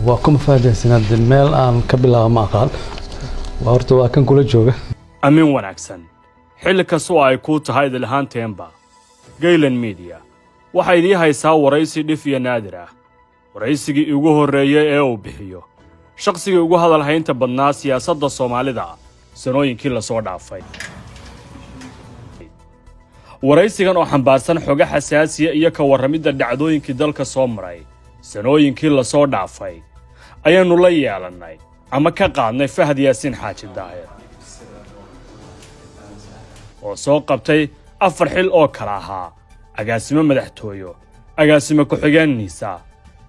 وكم فاجأ سنة المال أن قبلها ما قال وأرتوا كان كل جوجا أمين وناكسن حلك سواء يكون هايد الهان تيمبا جيلن ميديا waxay haysaa waraysi dhif iyo naadir ah waraysigii ugu horeeyay ee uu bixiyo shaqsigii ugu hadal haynta badnaa siyaasadda Soomaalida sanooyinkii la soo dhaafay waraysigan oo xambaarsan xogo xasaasiya iyo ka warramida dhacdooyinkii dalka soo maray sanooyinkii la soo dhaafay ayaanu la yeelanay ama ka qaadnay Fahad Yaasiin Xaaji Daahir oo soo qabtay 4 xil oo kala ahaa agaasimo madaxtooyo agaasimo ku-xigeen Niisa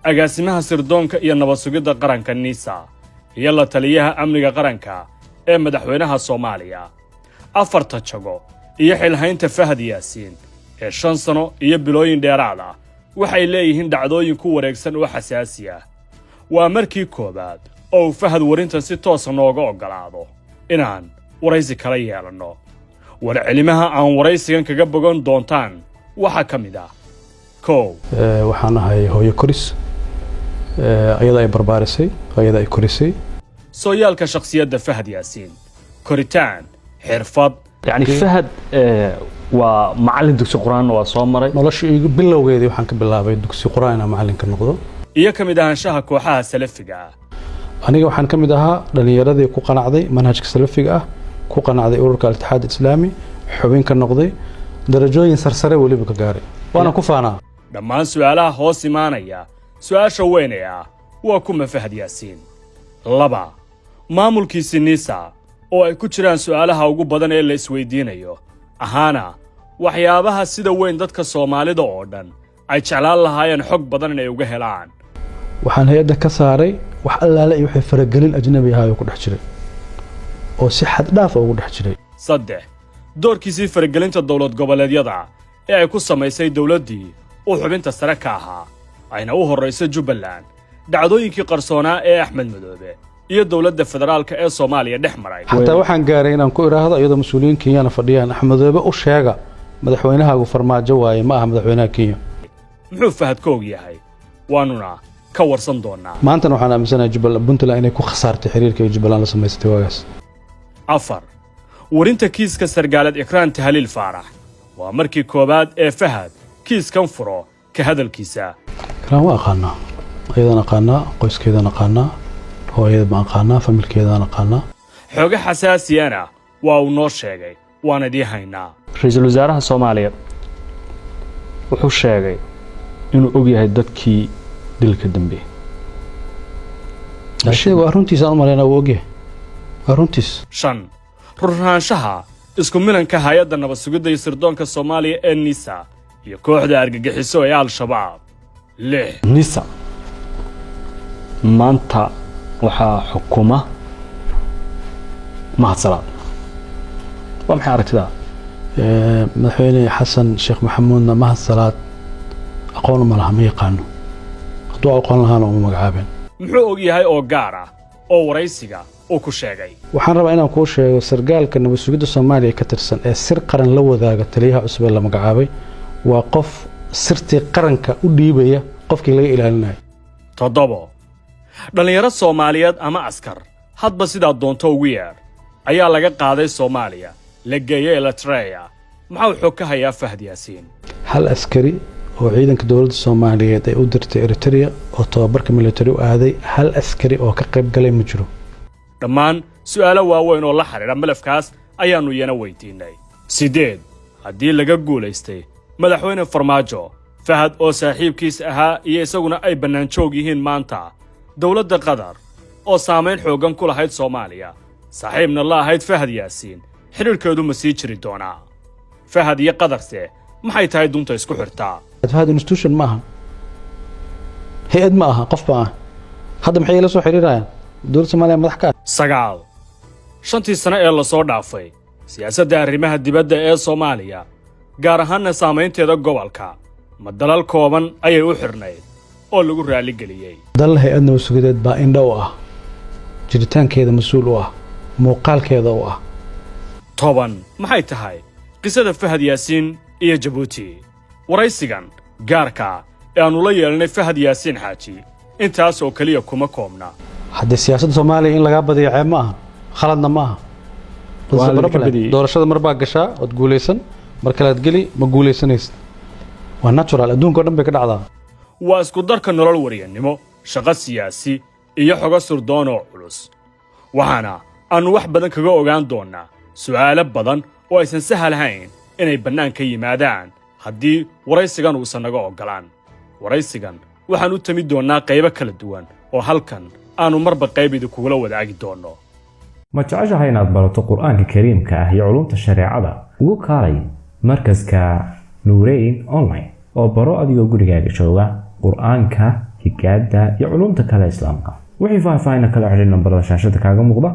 agaasimaha sirdoonka iyo nabad sugidda qaranka Niisa iyo la taliyaha amniga qaranka ee madaxweynaha Soomaaliya 4 jago iyo xilhaynta Fahad Yaasiin ee 5 sano iyo bilooyin dheeraad ah waxay leeyihiin dhacdooyin ku wareegsan oo xasaasi ah waa markii koobaad oo Fahad warintan si toos ah nooga ogolaado inaan waraysi kala yeelano warcelimaha aan waraysigan kaga bogan doontaan waxa kamid ah waxaan ahay hooyo koris ayada ay barbaarisay ayada ay korisay sooyaalka shakhsiyadda Fahad Yaasiin koritaan xirfad يعني فهد ومعلم دكتور قرآن وصامري noloshii bilowgeedii waxaan ka bilaabay dugsi quraan ama macalinka noqdo iyo kamid ahaanshaha kooxaha salafiga aniga waxaan kamid ahaa dhalinyaradii ku qanacday manhajka salafiga ah ku qanacday ururka al-Ittixaad Islaami xubin ka noqday darajooyin sarsare waliba ka gaaray waana ku faanaa dhammaan su'aalaha hoos imaanaya su'aasha weyn ee ah waa kuma Fahad Yaasiin 2 maamulkiisa Niisa oo ay ku jiraan su'aalaha ugu badan ee la isweydiinayo ahaana waxyaabaha sida weyn dadka Soomaalida oo dhan ay jeclaan lahaayeen xog badan inay uga helaan waxaan hay'adda ka saaray wax allaale iyo wixii faragelin ajnabi ah oo ku dhex jiray oo si xad dhaaf ah ugu dhex jiray 3 doorkiisii faragelinta dawlad goboleedyada ee ay ku samaysay dawladdii oo xubinta sare ka ahaa ayna u horeysay Jubbaland dhacdooyinkii qarsoonaa ee Axmed Madoobe iyo dawladda federaalka ee Soomaaliya dhex maray hatta waxaan gaaray inaan ku iraahdo iyadoo mas'uuliyiin Kenya fadhiyaan Axmed Madoobe u sheega madaxweynaha ugu farmaajo waaye ma aha madaxweynaha Kenya muxuu Fahad ka og yahay waanuna ka warsan doonaa maanta waxaan aaminsanahay Jubbaland Puntland inay ku khasaartay xiriirka ee Jubbaland la samaystay waagaas 4 warinta kiiska sargaalad Ikraan Tahliil Faarax waa markii koobaad ee Fahad kiiskan furo ka hadalkiisa Ikraan waa aqaanaa ayadana aqaanaa qoyskeedana aqaanaa hooyada ma aqaanaa familkeedana aqaanaa xogo xasaasiyana waa uu noo sheegay waana diihaynaa ra'iisul wasaaraha Soomaaliya wuxuu sheegay inuu og yahay dadkii dilka dambe ashii waa runtiisa aan mareena uu og yahay waa runtiis 5 ruraanshaha isku milanka hay'adda nabad sugidda iyo sirdoonka Soomaaliya ee Niisa iyo kooxda argagixiso ee Al-Shabaab 6 Niisa maanta waxaa xukuma mahadsalaad waa maxay aragtida madaxweyne xasan sheekh maxamuudna mahadsalaad aqoon ma laha ma yaqaano hadduu aqoon lahaana uma magacaabeen muxuu og yahay oo gaar ah oo waraysiga uu ku sheegay waxaan rabaa inaan kuu sheego sargaalka nabad sugidda Soomaaliya ka tirsan ee sir qaran la wadaaga taliyaha cusub ee la magacaabay waa qof sirtii qaranka u dhiibaya qofkii laga ilaalinayo 7 dhalinyaro Soomaaliyeed ama askar hadba sidaa doonto ugu yeer ayaa laga qaaday Soomaaliya la geeyay Eritrea maxaa xog ka hayaa Fahad Yaasiin hal askari oo ciidanka dawladda Soomaaliyeed ay u dirtay Eritrea oo tababarka military u aaday hal askari oo ka qayb galay ma jiro dhammaan su'aalo waaweyn oo la xiriira malafkaas ayaanu iyana weydiinay 8 haddii laga guulaystay madaxweyne Farmaajo Fahad oo saaxiibkiis ahaa iyo isaguna ay bannaan joog yihiin maanta dawladda Qatar oo saameyn xoogan ku lahayd Soomaaliya saaxiibna la ahayd Fahad Yaasiin xiriirkeedu ma sii jiri doonaa Fahad iyo Qatarse maxay tahay dunta isku xirtaa Fahad institution ma aha hay'ad ma aha qof baa hadda maxay la soo xiriirayaan dawladda Soomaaliya madax ka 9 shantii sano ee la soo dhaafay siyaasadda arrimaha dibadda ee Soomaaliya gaar ahaan saameynteeda gobolka ma dalal kooban ayay u xirnayd oo lagu raali galiyay dal hay'adna wasuugadeed baa indhow ah jiritaankeeda mas'uul u ah muuqaalkeeda u ah 10 maxay tahay qisada Fahad Yaasiin iyo Djibouti waraysigan gaarka ee aanu la yeelnay Fahad Yaasiin Xaaji intaas oo keliya kuma koobna haddii siyaasadda soomaaliya in lagaa badiyo ceeb ma aha khaladna ma aha Waa la ka badiyey. doorashada mar baa gashaa ood guulaysan mar kalead geli ma guulaysanaysid waa natural adduunka oo dhan bay ka dhacdaa waa isku darka nolol waryannimo shaqo siyaasi iyo xogo surdoon oo culus waxaana aannu wax badan kaga ogaan doonnaa su'aalo badan oo aysan sahalahayn inay bannaan ka yimaadaan haddii waraysigan uusan naga oggolaan waraysigan waxaan u tami doonnaa qaybo kala duwan oo halkan aannu marba qayb idinkugula wadaagi doonno ma jeceshahay inaad barato qur-aanka kariimka ah iyo culumta shareecada ugu kaalay markaska nuureyn online oo baro adigoo gurigaaga jooga qur-aanka higaada iyo culumta kale islaamka wixii faahfaahin kala xidhiidh nambarada shaashada kaaga muuqda